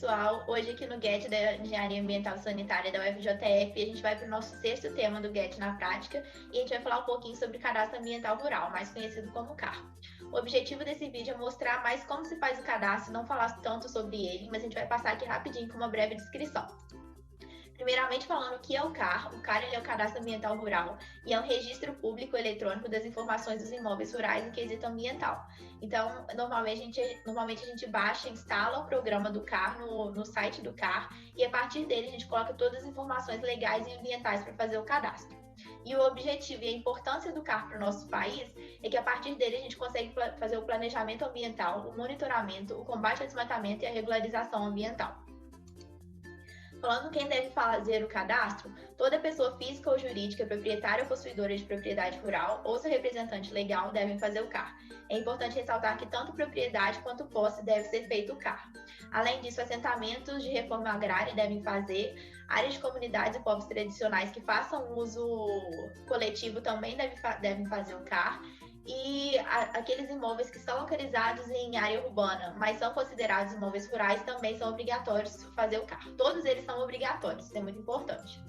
pessoal, hoje aqui no GET da Engenharia Ambiental e Sanitária da UFJF, a gente vai para o nosso 6º tema do GET na prática e a gente vai falar um pouquinho sobre cadastro ambiental rural, mais conhecido como CAR. O objetivo desse vídeo é mostrar mais como se faz o cadastro, não falar tanto sobre ele, mas a gente vai passar aqui rapidinho com uma breve descrição. Primeiramente, falando o que é o CAR. O CAR ele é o Cadastro Ambiental Rural e é um registro público eletrônico das informações dos imóveis rurais em quesito ambiental. Então, normalmente a gente baixa, instala o programa do CAR no site do CAR e a partir dele a gente coloca todas as informações legais e ambientais para fazer o cadastro. E o objetivo e a importância do CAR para o nosso país é que a partir dele a gente consegue fazer o planejamento ambiental, o monitoramento, o combate ao desmatamento e a regularização ambiental. Falando quem deve fazer o cadastro, toda pessoa física ou jurídica, proprietária ou possuidora de propriedade rural ou seu representante legal devem fazer o CAR. É importante ressaltar que tanto propriedade quanto posse deve ser feito o CAR. Além disso, assentamentos de reforma agrária devem fazer, áreas de comunidades e povos tradicionais que façam uso coletivo também devem fazer o CAR. E aqueles imóveis que estão localizados em área urbana, mas são considerados imóveis rurais, também são obrigatórios fazer o CAR. Todos eles são obrigatórios, isso é muito importante.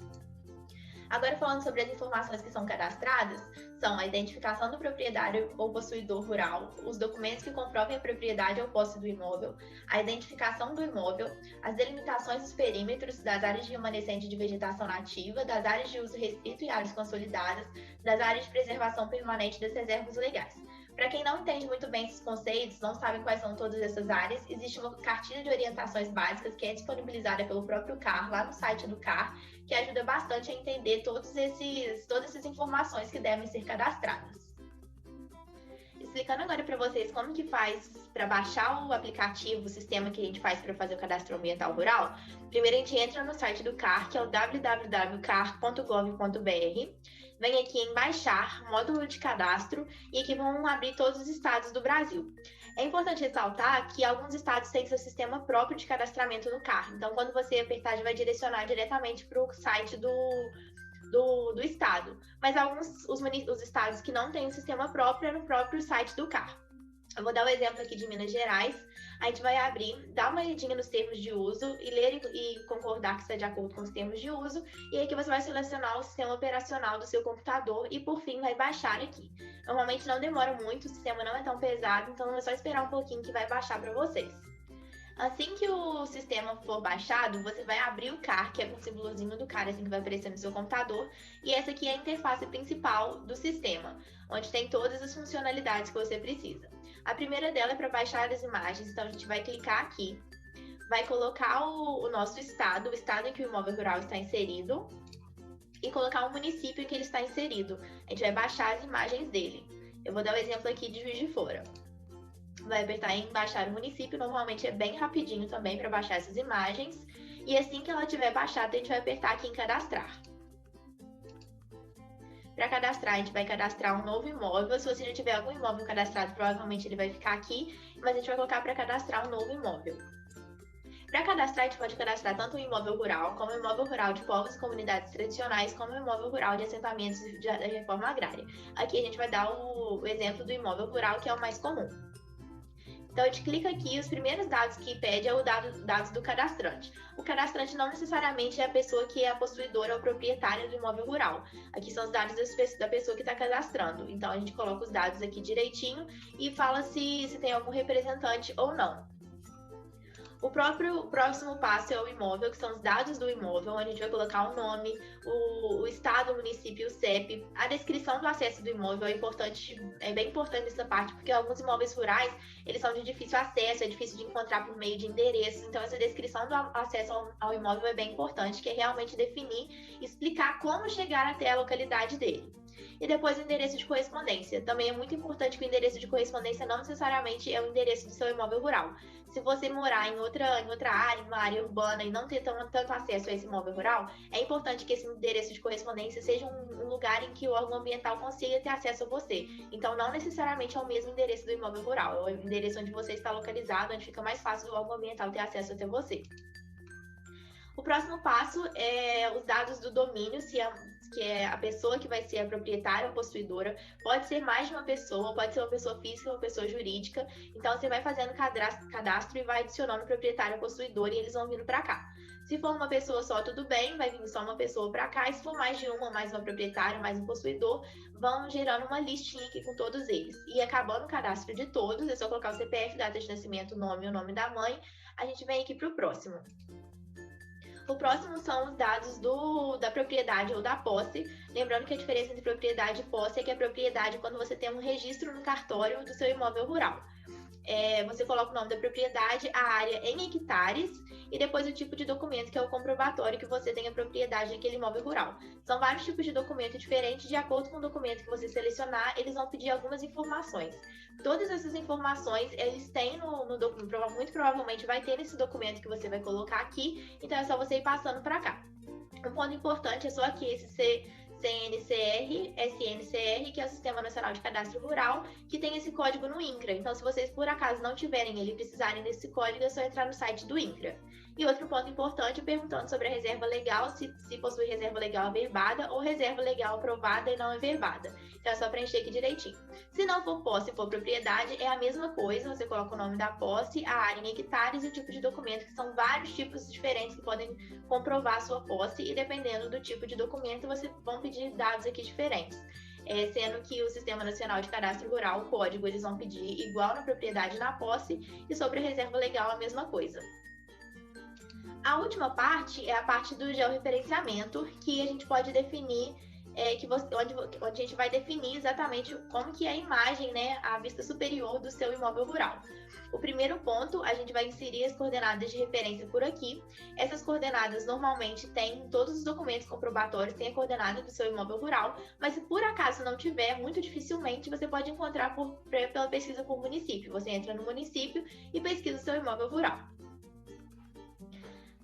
Agora, falando sobre as informações que são cadastradas, são a identificação do proprietário ou possuidor rural, os documentos que comprovem a propriedade ou posse do imóvel, a identificação do imóvel, as delimitações dos perímetros das áreas de remanescente de vegetação nativa, das áreas de uso restrito e áreas consolidadas, das áreas de preservação permanente das reservas legais. Para quem não entende muito bem esses conceitos, não sabe quais são todas essas áreas, existe uma cartilha de orientações básicas que é disponibilizada pelo próprio CAR, lá no site do CAR, que ajuda bastante a entender todas essas informações que devem ser cadastradas. Explicando agora para vocês como que faz para baixar o aplicativo, o sistema que a gente faz para fazer o cadastro ambiental rural, primeiro a gente entra no site do CAR, que é o www.car.gov.br, vem aqui em baixar, módulo de cadastro, e aqui vão abrir todos os estados do Brasil. É importante ressaltar que alguns estados têm seu sistema próprio de cadastramento no CAR, então quando você apertar, vai direcionar diretamente para o site do estado, mas os estados que não têm um sistema próprio é no próprio site do CAR. Eu vou dar um exemplo aqui de Minas Gerais. A gente vai abrir, dar uma olhadinha nos termos de uso e ler e concordar que está de acordo com os termos de uso, e aqui você vai selecionar o sistema operacional do seu computador e por fim vai baixar aqui. Normalmente não demora muito, o sistema não é tão pesado, então é só esperar um pouquinho que vai baixar para vocês. Assim que o sistema for baixado, você vai abrir o CAR, que é com o símbolozinho do CAR, assim que vai aparecer no seu computador. E essa aqui é a interface principal do sistema, onde tem todas as funcionalidades que você precisa. A primeira dela é para baixar as imagens, então a gente vai clicar aqui, vai colocar o nosso estado, o estado em que o imóvel rural está inserido, e colocar o município em que ele está inserido. A gente vai baixar as imagens dele. Eu vou dar o exemplo aqui de Juiz de Fora. Vai apertar em baixar o município, normalmente é bem rapidinho também para baixar essas imagens. E assim que ela tiver baixada, a gente vai apertar aqui em cadastrar. Para cadastrar, a gente vai cadastrar um novo imóvel. Se você já tiver algum imóvel cadastrado, provavelmente ele vai ficar aqui, mas a gente vai colocar para cadastrar um novo imóvel. Para cadastrar, a gente pode cadastrar tanto um imóvel rural, como um imóvel rural de povos e comunidades tradicionais, como um imóvel rural de assentamentos da reforma agrária. Aqui a gente vai dar o exemplo do imóvel rural, que é o mais comum. Então, a gente clica aqui e os primeiros dados que pede é o dados do cadastrante. O cadastrante não necessariamente é a pessoa que é a possuidora ou proprietária do imóvel rural. Aqui são os dados da pessoa que está cadastrando. Então, a gente coloca os dados aqui direitinho e fala se tem algum representante ou não. O próximo passo é o imóvel, que são os dados do imóvel, onde a gente vai colocar o nome, o estado, o município, o CEP. A descrição do acesso do imóvel é bem importante essa parte, porque alguns imóveis rurais, eles são de difícil acesso, é difícil de encontrar por meio de endereços. Então, essa descrição do acesso ao imóvel é bem importante, que é realmente definir e explicar como chegar até a localidade dele. E depois o endereço de correspondência. Também é muito importante que o endereço de correspondência não necessariamente é o endereço do seu imóvel rural. Se você morar em outra área, em uma área urbana e não ter tanto acesso a esse imóvel rural, é importante que esse endereço de correspondência seja um lugar em que o órgão ambiental consiga ter acesso a você. Então, não necessariamente é o mesmo endereço do imóvel rural, é o endereço onde você está localizado, onde fica mais fácil do órgão ambiental ter acesso até você. O próximo passo é os dados do domínio, se que é a pessoa que vai ser a proprietária ou possuidora. Pode ser mais de uma pessoa, pode ser uma pessoa física ou uma pessoa jurídica. Então, você vai fazendo cadastro e vai adicionando proprietário ou possuidor e eles vão vindo para cá. Se for uma pessoa só, tudo bem, vai vir só uma pessoa para cá. E se for mais de uma, mais uma proprietária, mais um possuidor, vão gerando uma listinha aqui com todos eles. E acabando o cadastro de todos, é só colocar o CPF, data de nascimento, o nome da mãe. A gente vem aqui para o próximo. O próximo são os dados da propriedade ou da posse. Lembrando que a diferença entre propriedade e posse é que a propriedade é quando você tem um registro no cartório do seu imóvel rural. Você coloca o nome da propriedade, a área em hectares e depois o tipo de documento, que é o comprovatório que você tem a propriedade daquele imóvel rural. São vários tipos de documento diferentes, de acordo com o documento que você selecionar, eles vão pedir algumas informações. Todas essas informações, eles têm no documento, muito provavelmente vai ter nesse documento que você vai colocar aqui, então é só você ir passando para cá. Um ponto importante é só aqui esse CNCR, SNCR, que é o Sistema Nacional de Cadastro Rural, que tem esse código no INCRA. Então, se vocês por acaso não tiverem ele e precisarem desse código, é só entrar no site do INCRA. E outro ponto importante, perguntando sobre a reserva legal, se possui reserva legal averbada ou reserva legal aprovada e não averbada. Então, é só preencher aqui direitinho. Se não for posse e for propriedade, é a mesma coisa. Você coloca o nome da posse, a área em hectares e o tipo de documento, que são vários tipos diferentes que podem comprovar a sua posse. E dependendo do tipo de documento, vocês vão pedir dados aqui diferentes. Sendo que o Sistema Nacional de Cadastro Rural, o código, eles vão pedir igual na propriedade e na posse. E sobre a reserva legal, a mesma coisa. A última parte é a parte do georreferenciamento, que a gente pode definir, onde a gente vai definir exatamente como que é a imagem, né, a vista superior do seu imóvel rural. O primeiro ponto, a gente vai inserir as coordenadas de referência por aqui. Essas coordenadas normalmente tem em todos os documentos comprobatórios, tem a coordenada do seu imóvel rural, mas se por acaso não tiver, muito dificilmente você pode encontrar pela pesquisa por município. Você entra no município e pesquisa o seu imóvel rural.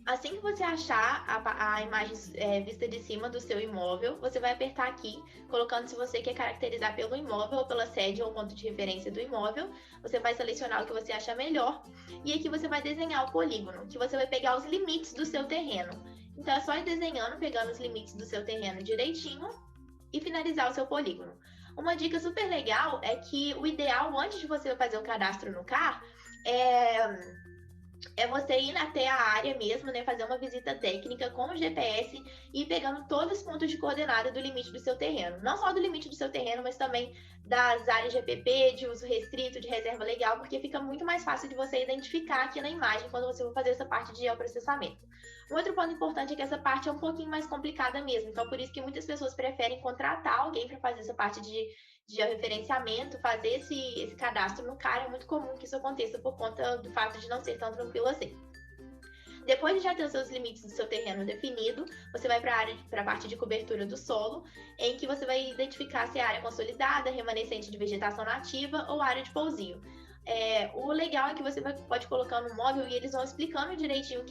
Assim que você achar a imagem vista de cima do seu imóvel, você vai apertar aqui, colocando se você quer caracterizar pelo imóvel ou pela sede ou ponto de referência do imóvel. Você vai selecionar o que você acha melhor e aqui você vai desenhar o polígono, que você vai pegar os limites do seu terreno. Então é só ir desenhando, pegando os limites do seu terreno direitinho e finalizar o seu polígono. Uma dica super legal é que o ideal, antes de você fazer o cadastro no CAR, é você ir até a área mesmo, né, fazer uma visita técnica com o GPS e ir pegando todos os pontos de coordenada do limite do seu terreno. Não só do limite do seu terreno, mas também das áreas de EPP, de uso restrito, de reserva legal, porque fica muito mais fácil de você identificar aqui na imagem quando você for fazer essa parte de geoprocessamento. Um outro ponto importante é que essa parte é um pouquinho mais complicada mesmo, então por isso que muitas pessoas preferem contratar alguém para fazer essa parte de georreferenciamento, fazer esse cadastro no CAR. É muito comum que isso aconteça por conta do fato de não ser tão tranquilo assim. Depois de já ter os seus limites do seu terreno definido, você vai para a parte de cobertura do solo, em que você vai identificar se é área consolidada, remanescente de vegetação nativa ou área de pousio. O legal é que você pode colocar no móvel e eles vão explicando direitinho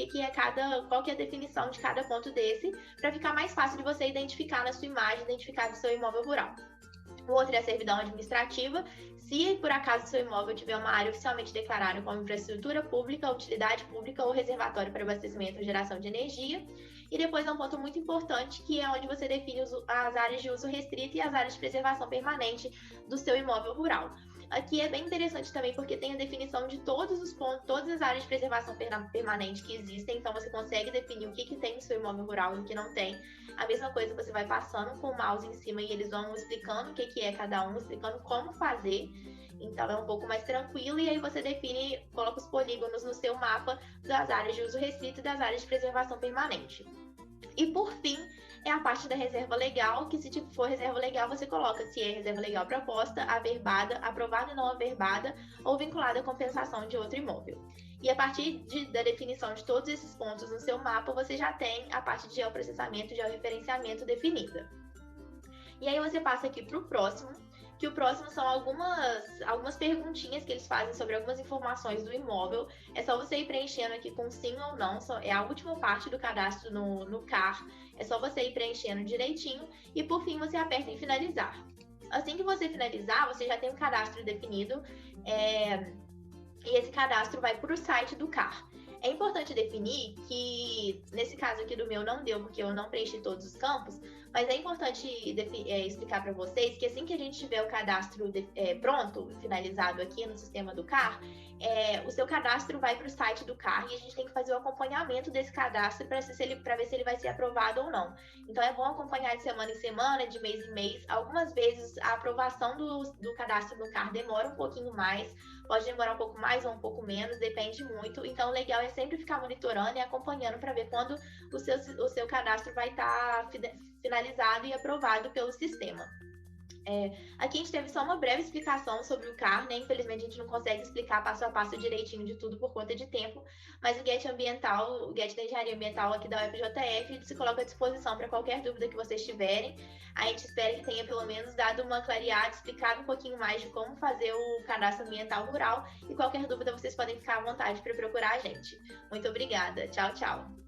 qual que é a definição de cada ponto desse, para ficar mais fácil de você identificar na sua imagem, identificar do seu imóvel rural. O outro é a servidão administrativa. Se por acaso seu imóvel tiver uma área oficialmente declarada como infraestrutura pública, utilidade pública ou reservatório para abastecimento ou geração de energia. E depois é um ponto muito importante, que é onde você define as áreas de uso restrito e as áreas de preservação permanente do seu imóvel rural. Aqui é bem interessante também porque tem a definição de todos os pontos, todas as áreas de preservação permanente que existem, então você consegue definir o que tem no seu imóvel rural e o que não tem. A mesma coisa, você vai passando com o mouse em cima e eles vão explicando o que é cada um, explicando como fazer. Então é um pouco mais tranquilo e aí você define, coloca os polígonos no seu mapa das áreas de uso restrito e das áreas de preservação permanente. E por fim, é a parte da reserva legal, que se for reserva legal, você coloca se é reserva legal proposta, averbada, aprovada e não averbada, ou vinculada à compensação de outro imóvel. E a partir da definição de todos esses pontos no seu mapa, você já tem a parte de geoprocessamento e georreferenciamento definida. E aí você passa aqui para o próximo, que o próximo são algumas perguntinhas que eles fazem sobre algumas informações do imóvel. É só você ir preenchendo aqui com sim ou não, é a última parte do cadastro no CAR. É só você ir preenchendo direitinho e por fim você aperta em finalizar. Assim que você finalizar, você já tem um cadastro definido e esse cadastro vai para o site do CAR. É importante definir que, nesse caso aqui do meu não deu, porque eu não preenchi todos os campos, Mas é importante explicar para vocês que assim que a gente tiver o cadastro pronto, finalizado aqui no sistema do CAR, o seu cadastro vai para o site do CAR e a gente tem que fazer o acompanhamento desse cadastro para ver se ele vai ser aprovado ou não. Então é bom acompanhar de semana em semana, de mês em mês. Algumas vezes a aprovação do cadastro do CAR demora um pouquinho mais, pode demorar um pouco mais ou um pouco menos, depende muito. Então o legal é sempre ficar monitorando e acompanhando para ver quando o seu cadastro vai estar finalizado e aprovado pelo sistema. Aqui a gente teve só uma breve explicação sobre o CAR, né? Infelizmente a gente não consegue explicar passo a passo direitinho de tudo por conta de tempo, mas o GET ambiental, o GET da engenharia ambiental aqui da UFJF se coloca à disposição para qualquer dúvida que vocês tiverem. A gente espera que tenha pelo menos dado uma clareada, explicado um pouquinho mais de como fazer o cadastro ambiental rural, e qualquer dúvida vocês podem ficar à vontade para procurar a gente. Muito obrigada. Tchau, tchau.